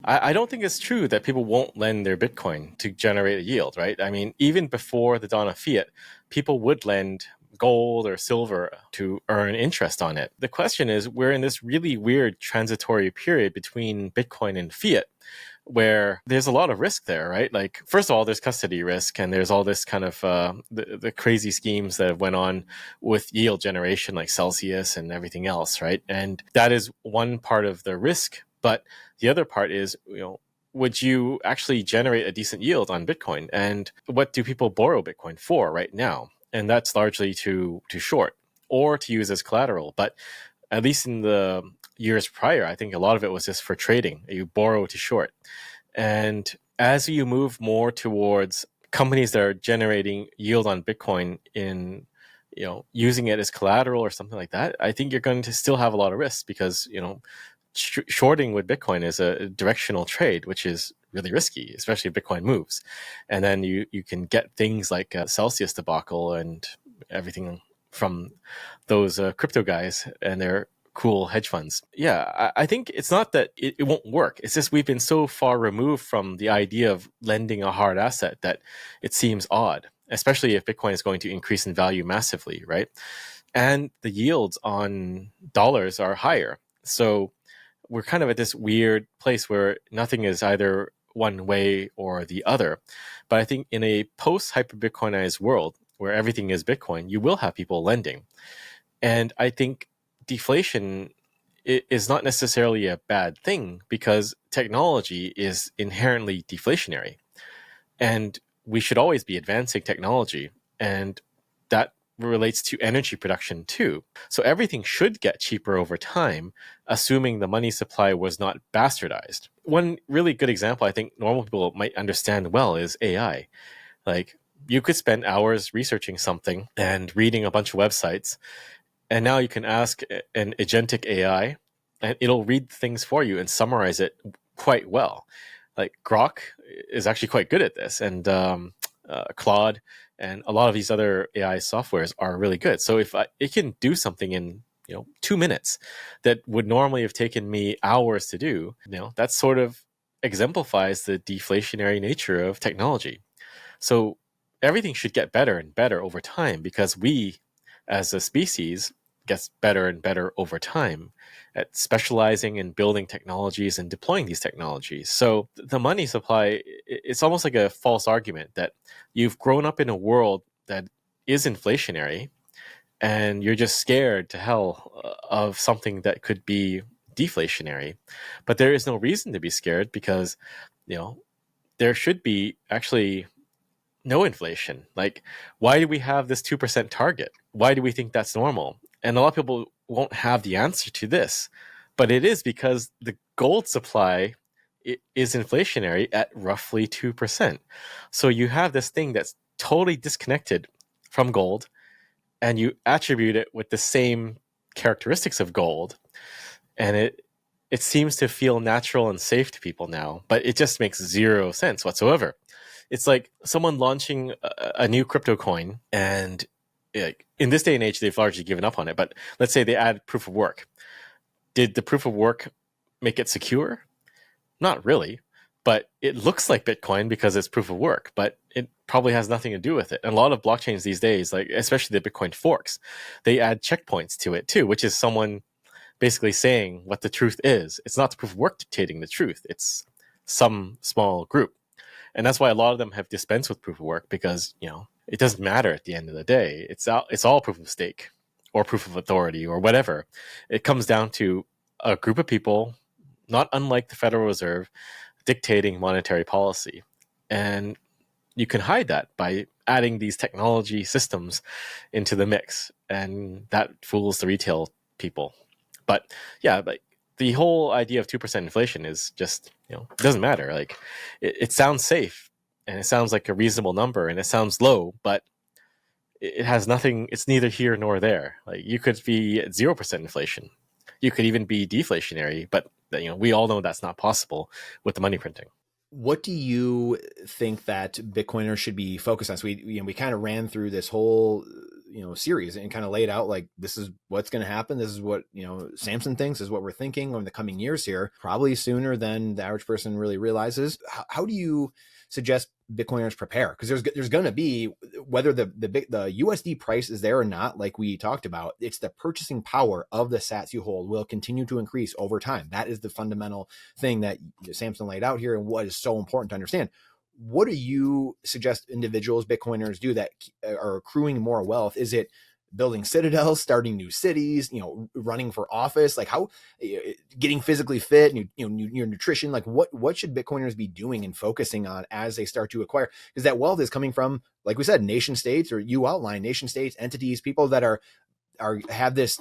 I don't think it's true that people won't lend their Bitcoin to generate a yield, right? I mean, even before the dawn of fiat, people would lend gold or silver to earn interest on it. The question is, we're in this really weird transitory period between Bitcoin and fiat where there's a lot of risk there, right? Like, first of all, there's custody risk, and there's all this kind of the crazy schemes that have went on with yield generation, like Celsius and everything else, right? And that is one part of the risk. But the other part is, would you actually generate a decent yield on Bitcoin? And what do people borrow Bitcoin for right now? And that's largely to short or to use as collateral. But at least in the years prior, I think a lot of it was just for trading. You borrow to short. And as you move more towards companies that are generating yield on Bitcoin in, using it as collateral or something like that, I think you're going to still have a lot of risks because, shorting with Bitcoin is a directional trade, which is really risky, especially if Bitcoin moves. And then you can get things like Celsius debacle and everything from those crypto guys and their cool hedge funds. Yeah, I think it's not that it won't work. It's just we've been so far removed from the idea of lending a hard asset that it seems odd, especially if Bitcoin is going to increase in value massively, right? And the yields on dollars are higher. So we're kind of at this weird place where nothing is either one way or the other. But I think in a post-hyper-Bitcoinized world where everything is Bitcoin, you will have people lending. And I think deflation is not necessarily a bad thing because technology is inherently deflationary. And we should always be advancing technology. And that relates to energy production too. So everything should get cheaper over time, assuming the money supply was not bastardized. One really good example I think normal people might understand well is AI. Like, you could spend hours researching something and reading a bunch of websites, and now you can ask an agentic AI, and it'll read things for you and summarize it quite well. Like, Grok is actually quite good at this, and Claude and a lot of these other AI softwares are really good. So if it can do something in 2 minutes that would normally have taken me hours to do, that sort of exemplifies the deflationary nature of technology. So everything should get better and better over time because we, as a species, gets better and better over time at specializing and building technologies and deploying these technologies. So the money supply, it's almost like a false argument that you've grown up in a world that is inflationary and you're just scared to hell of something that could be deflationary. But there is no reason to be scared because, there should be actually no inflation. Like, why do we have this 2% target? Why do we think that's normal? And a lot of people won't have the answer to this, but it is because the gold supply is inflationary at roughly 2%. So you have this thing that's totally disconnected from gold, and you attribute it with the same characteristics of gold, and it seems to feel natural and safe to people now, but it just makes zero sense whatsoever. It's like someone launching a new crypto coin, and in this day and age, they've largely given up on it. But let's say they add proof of work. Did the proof of work make it secure? Not really, but it looks like Bitcoin because it's proof of work, but it probably has nothing to do with it. And a lot of blockchains these days, like especially the Bitcoin forks, they add checkpoints to it too, which is someone basically saying what the truth is. It's not the proof of work dictating the truth. It's some small group. And that's why a lot of them have dispensed with proof of work because, it doesn't matter at the end of the day. It's all proof of stake or proof of authority or whatever. It comes down to a group of people, not unlike the Federal Reserve, dictating monetary policy. And you can hide that by adding these technology systems into the mix. And that fools the retail people. But yeah, like the whole idea of 2% inflation is just, it doesn't matter. Like it sounds safe and it sounds like a reasonable number and it sounds low, but it has nothing. It's neither here nor there. Like you could be at 0% inflation. You could even be deflationary, but we all know that's not possible with the money printing. What do you think that Bitcoiners should be focused on? So we kind of ran through this whole series and kind of laid out like, this is what's going to happen. This is what, Samson thinks, is what we're thinking in the coming years here, probably sooner than the average person really realizes. How do you suggest Bitcoiners prepare? Because there's going to be, whether the USD price is there or not, like we talked about, it's the purchasing power of the sats you hold will continue to increase over time. That is the fundamental thing that Samson laid out here, and what is so important to understand. What do you suggest individuals, Bitcoiners, do that are accruing more wealth? Is it building citadels, starting new cities, running for office, like how, getting physically fit, your nutrition, like what should Bitcoiners be doing and focusing on as they start to acquire? Because that wealth is coming from, like we said, nation states, or you outline nation states, entities, people that have this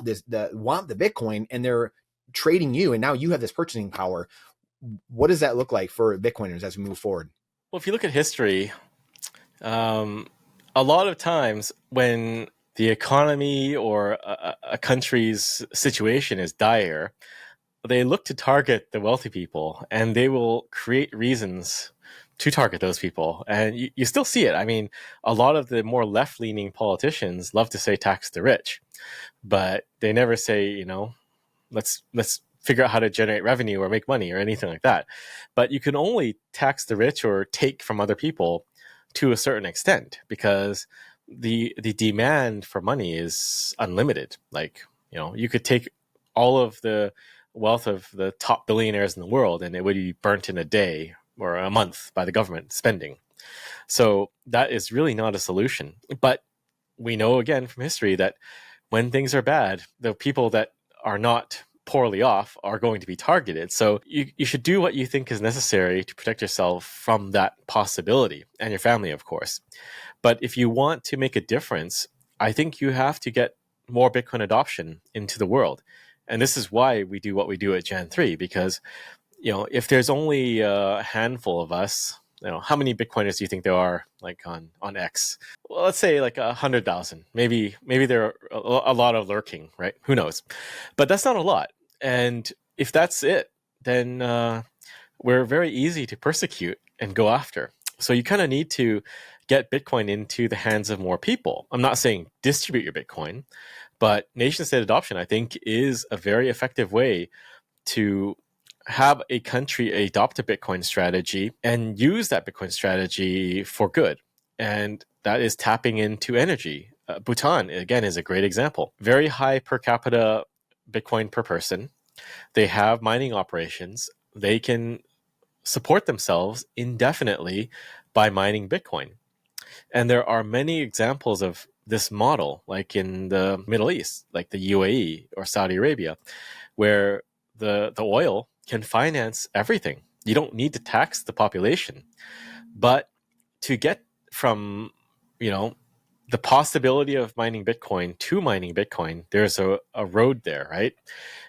want the Bitcoin, and they're trading you, and now you have this purchasing power. What does that look like for Bitcoiners as we move forward? Well, if you look at history, a lot of times when the economy or a country's situation is dire, they look to target the wealthy people, and they will create reasons to target those people. And you still see it. I mean, a lot of the more left-leaning politicians love to say tax the rich, but they never say, let's figure out how to generate revenue or make money or anything like that. But you can only tax the rich or take from other people to a certain extent, because the demand for money is unlimited. Like, you could take all of the wealth of the top billionaires in the world, and it would be burnt in a day or a month by the government spending. So that is really not a solution. But we know, again, from history, that when things are bad, the people that are not poorly off are going to be targeted. So you should do what you think is necessary to protect yourself from that possibility, and your family, of course. But if you want to make a difference, I think you have to get more Bitcoin adoption into the world. And this is why we do what we do at Jan 3, because if there's only a handful of us, how many Bitcoiners do you think there are, like on X? Well, let's say like 100,000. Maybe there are a lot of lurking, right? Who knows? But that's not a lot. And if that's it, then we're very easy to persecute and go after. So you kind of need to get Bitcoin into the hands of more people. I'm not saying distribute your Bitcoin, but nation-state adoption, I think, is a very effective way to have a country adopt a Bitcoin strategy and use that Bitcoin strategy for good. And that is tapping into energy. Bhutan, again, is a great example. Very high per capita Bitcoin per person. They have mining operations. They can support themselves indefinitely by mining Bitcoin. And there are many examples of this model, like in the Middle East, like the UAE or Saudi Arabia, where the oil can finance everything. You don't need to tax the population. But to get from, the possibility of mining Bitcoin to mining Bitcoin, there's a road there, right?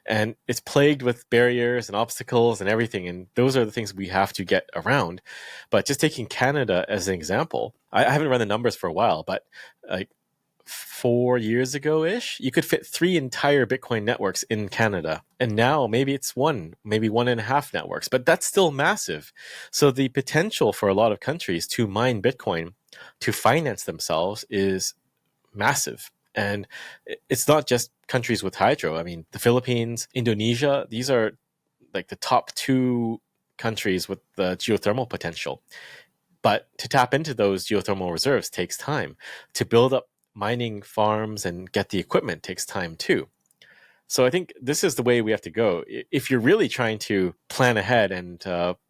And it's plagued with barriers and obstacles and everything. And those are the things we have to get around. But just taking Canada as an example, I haven't run the numbers for a while, but like 4 years ago-ish, you could fit 3 entire Bitcoin networks in Canada. And now maybe it's 1, maybe 1.5 networks, but that's still massive. So the potential for a lot of countries to mine Bitcoin to finance themselves is massive. And it's not just countries with hydro. I mean, the Philippines, Indonesia, these are like the top 2 countries with the geothermal potential. But to tap into those geothermal reserves takes time. To build up mining farms and get the equipment takes time too. So I think this is the way we have to go. If you're really trying to plan ahead and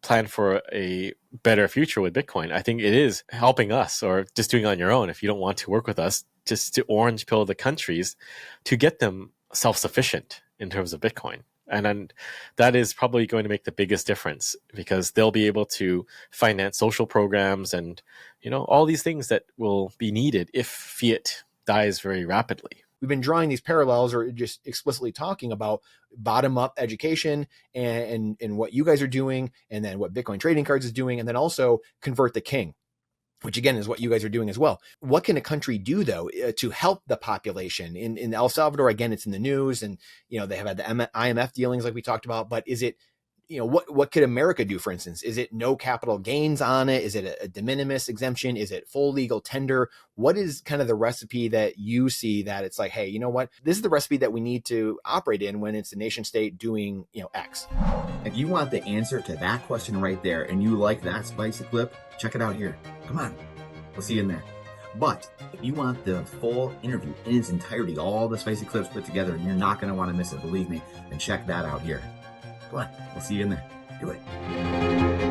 plan for a better future with Bitcoin, I think it is helping us, or just doing it on your own if you don't want to work with us, just to orange pill the countries to get them self-sufficient in terms of Bitcoin. And that is probably going to make the biggest difference, because they'll be able to finance social programs and, all these things that will be needed if fiat dies very rapidly. We've been drawing these parallels, or just explicitly talking about bottom-up education and what you guys are doing, and then what Bitcoin Trading Cards is doing, and then also Convert the King, which again is what you guys are doing as well. What can a country do though to help the population? In El Salvador, again, it's in the news, and they have had the IMF dealings like we talked about. But is it what could America do, for instance? Is it no capital gains on it? Is it a de minimis exemption? Is it full legal tender? What is kind of the recipe that you see that it's like, hey, you know what? This is the recipe that we need to operate in when it's a nation state doing, X. If you want the answer to that question right there and you like that spicy clip, check it out here. Come on, we'll see you in there. But if you want the full interview in its entirety, all the spicy clips put together, and you're not going to want to miss it, believe me, then check that out here. Come on, we'll see you in there. Do it.